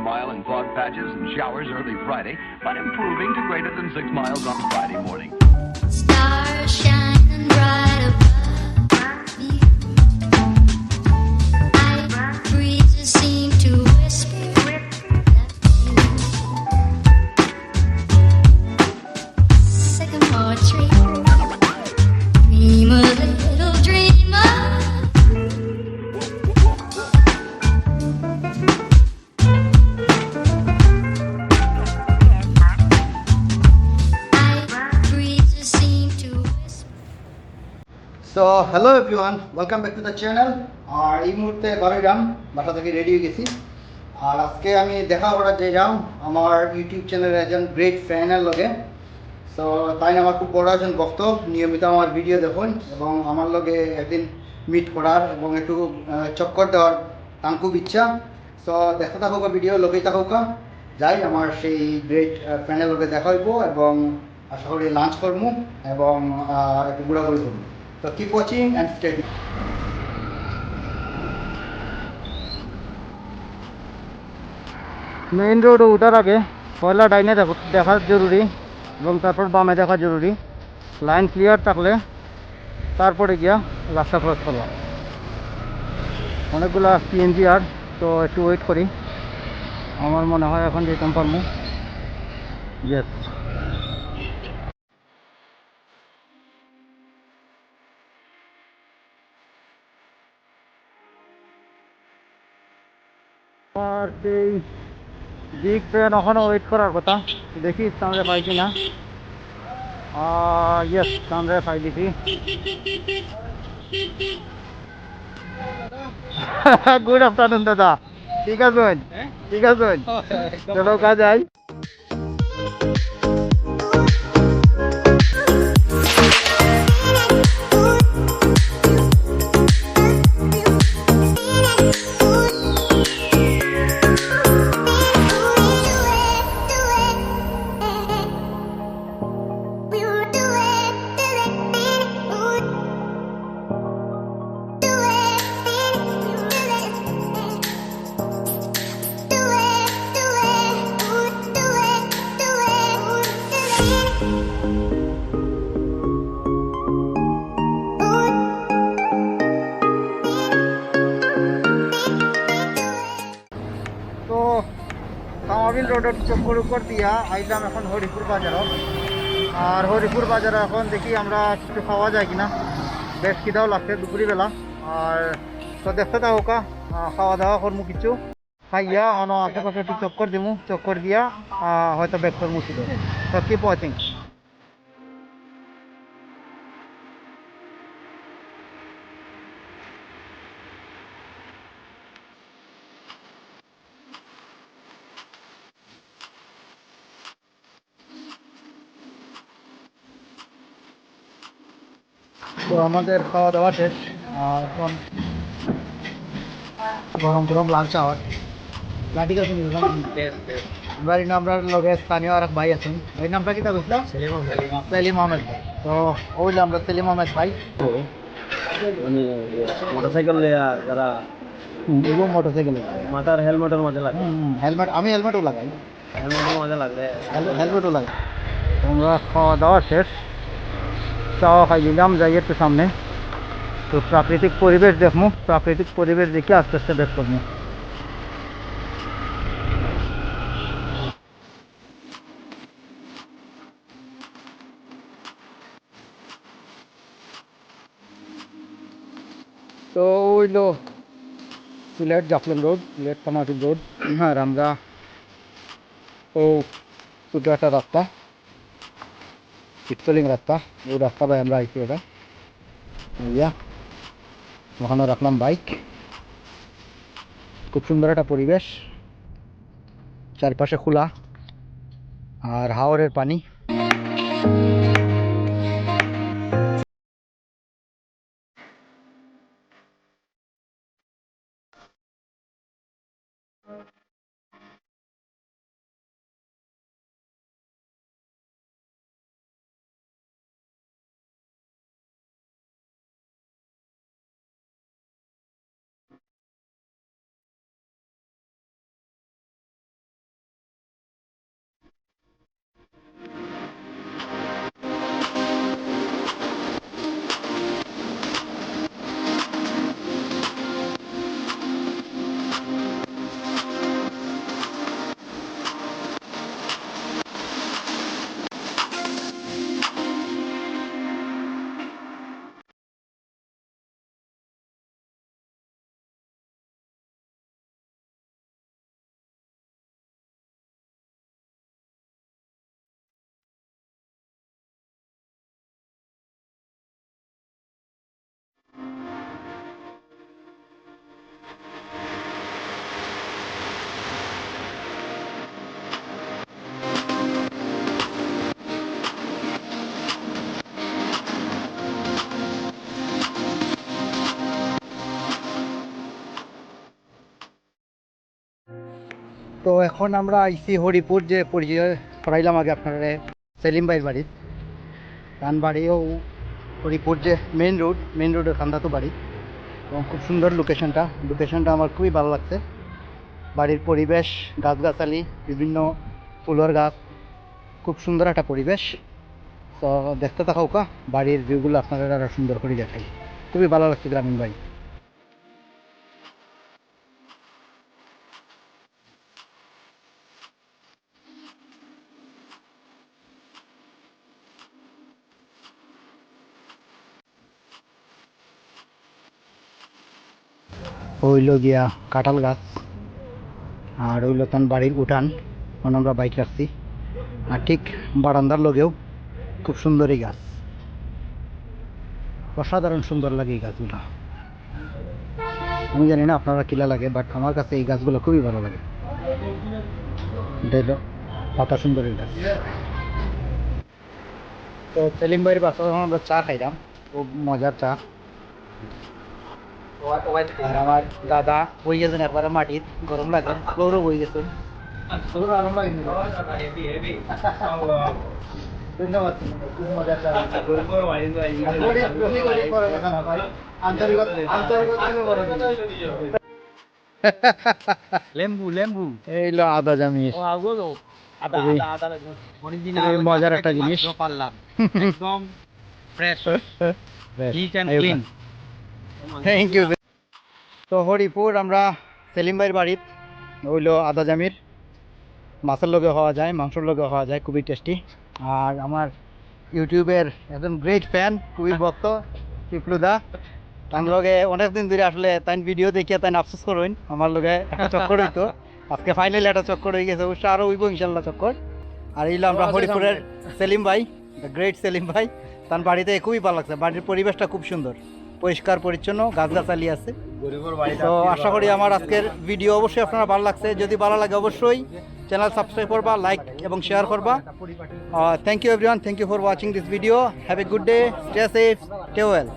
mile in fog patches and showers early Friday, but improving to greater than 6 miles on Friday morning. Stars shining bright above me. Night breezes seem to whisper sycamore tree. Dream a little dreamer. Night breezes seem to whisper. So hello everyone, welcome back to the channel. আর এই মুহূর্তে বাড়িরাম বাসা থেকে ready হয়ে গেছি। আর আজকে আমি দেখা করার যে যাম আমার ইউটিউব চ্যানেলের একজন গ্রেট ফ্যানের লগে। সো তাই আমার খুব বড় একজন ভক্ত, নিয়মিত আমার ভিডিও দেখুন এবং আমার লগে একদিন মিট করার এবং একটু চক্কর দেওয়ার তার খুব ইচ্ছা। সো দেখতে থাকুক ভিডিও, লোকেই থাকুক, যাই আমার সেই গ্রেট ফ্যানের লগে দেখা হইব এবং আশা করি লাঞ্চ করবো এবং একটু ঘোরাঘুরি করবো। So keep watching and stay tuned. Main road উঠার আগে পয়লা ডাইনে দেখা জরুরি এবং তারপর বামে দেখা জরুরি। লাইন ক্লিয়ার থাকলে তারপরে গিয়া রাস্তা ক্রস করলাম। অনেকগুলা সিএনজি আর তো একটু ওয়েট করি, আমার মনে হয় এখন যেতাম পারবো। ইয়েস, আর সেই বিগ ট্রেন ওখানে ওয়েট করার কথা, দেখি সামনে পাই কিনা। ইয়েস, সামনে পাই দেখি। গুড আফটারনুন দাদা, ঠিক আছেন? ঠিক আছেন, চলো কাজ যাই। তো কামাবিল রোডের চক্কর উপর দিয়া আইলাম এখন হরিপুর বাজারও। আর হরিপুর বাজারে এখন দেখি আমরা কিছু খাওয়া যায় কিনা, বেশ খিদাও লাগছে দুপুরবেলা। আর তো দেখতে থাকা খাওয়া দাওয়া করবো, কিছু খাইয়া আশেপাশে একটু চক্কর দিমু, চক্কর দিয়া হয়তো ব্যাক করবো ছিল। তো কিপ ওয়াচিং। তো আমাদের খাওয়া দাওয়া শেষ, এখন গরম গরম লাঞ্চ আওয়ার লাঠি আছে। বাড়ির নামটার লগে স্থানীয় আর এক ভাই আছেন, ভাই নামটা কিতা বুঝলাম? সেলিম আহমেদ। তো ওইলে আমরা সেলিম আহমেদ ভাই মোটরসাইকেল যারা মোটরসাইকেল মাথার হেলমেটের মধ্যে লাগে, হেলমেট, আমি হেলমেটও লাগাই, হেলমেটের মধ্যে লাগলে হেলমেটও লাগাই। আমরা খাওয়া দাওয়া শেষ, চাওয়া খাই দিলাম, যাই একটু সামনে তো প্রাকৃতিক পরিবেশ দেখবো, প্রাকৃতিক পরিবেশ দেখে আস্তে আস্তে বের করবো। তো ওইলো সিলেট জাফলং রোড, সিলেট কামারপুর রোড। আর আমরা ও ছোটো একটা রাস্তা, পিস্তলিং রাস্তা, ওই রাস্তা ভাই আমরা আইছি ওটা ইয়া। ওখানে রাখলাম বাইক, খুব সুন্দর একটা পরিবেশ, চারপাশে খোলা আর হাওরের পানি। তো এখন আমরা আইসি হরিপুর, যে পরিচয় করাইলাম আগে আপনারা সেলিম ভাইয়ের বাড়ির। তার বাড়িও হরিপুর, যে মেন রোডের কান্দাতো বাড়ি, এবং খুব সুন্দর লোকেশনটা আমার খুবই ভালো লাগছে। বাড়ির পরিবেশ, গাছগাছালি, বিভিন্ন ফুলের গাছ, খুব সুন্দর একটা পরিবেশ। তো দেখতে থাকাও কা বাড়ির ভিউগুলো আপনারা আরো সুন্দর করে দেখাই। খুবই ভালো লাগছে গ্রামীণ বাড়ি। হইল গিয়া কাঁঠাল গাছ, আর হইল তান বাড়ির উঠান, ওখানে আমরা বাইক রাখছি। আর ঠিক বারান্দার লগেও খুব সুন্দর এই গাছ, অসাধারণ সুন্দর লাগে এই গাছগুলো। আমি জানি না আপনারা কিলা লাগে, বাট আমার কাছে এই গাছগুলো খুবই ভালো লাগে। এটা পাতা সুন্দরের গাছ। তো সেলিম ভাইয়ের বাসা আমরা চা খাইলাম, খুব মজার চা। আর আমার দাদা বই গেছেন একবারে মাটির, গরম লাগে, ফ্লোরও বই গেছেন। ধন্যবাদ, খুব মজার চা। লেম্বু এই লো আদা জামির, ও আগো আদা অনেকদিন মজার একটা জিনিস। পারলাম একদম fresh neat and clean. Thank you. তো হরিপুর আমরা সেলিম ভাইয়ের বাড়িত হইল আদা জামির, মাছের লগে হওয়া যায়, মাংসর লগে হওয়া যায়, খুবই টেস্টি। আর আমার ইউটিউবের একজন গ্রেট ফ্যান, খুবই ভক্ত টিপলুদা, তার লগে অনেকদিন ধরে আসলে তাই ভিডিও দেখিয়ে তাই আফসোস করুন, আমার লগে একটা চক্কর হইতো, আজকে ফাইনালি একটা চক্কর হয়ে গেছে, অবশ্য আরও হইব ইনশাল্লাহ চক্কর। আর এইলো আমরা হরিপুরের সেলিম ভাই, দ্য গ্রেট সেলিম ভাই, তার বাড়িতে খুবই ভালো লাগছে। বাড়ির পরিবেশটা খুব সুন্দর, পরিষ্কার পরিচ্ছন্ন, গাছগাছালি আছে। তো আশা করি আমার আজকের ভিডিও অবশ্যই আপনারা ভালো লাগছে। যদি ভালো লাগে অবশ্যই চ্যানেল সাবস্ক্রাইব করবা, লাইক এবং শেয়ার করবা। Thank you everyone, thank you for watching this video. Have a good day, stay safe, stay well.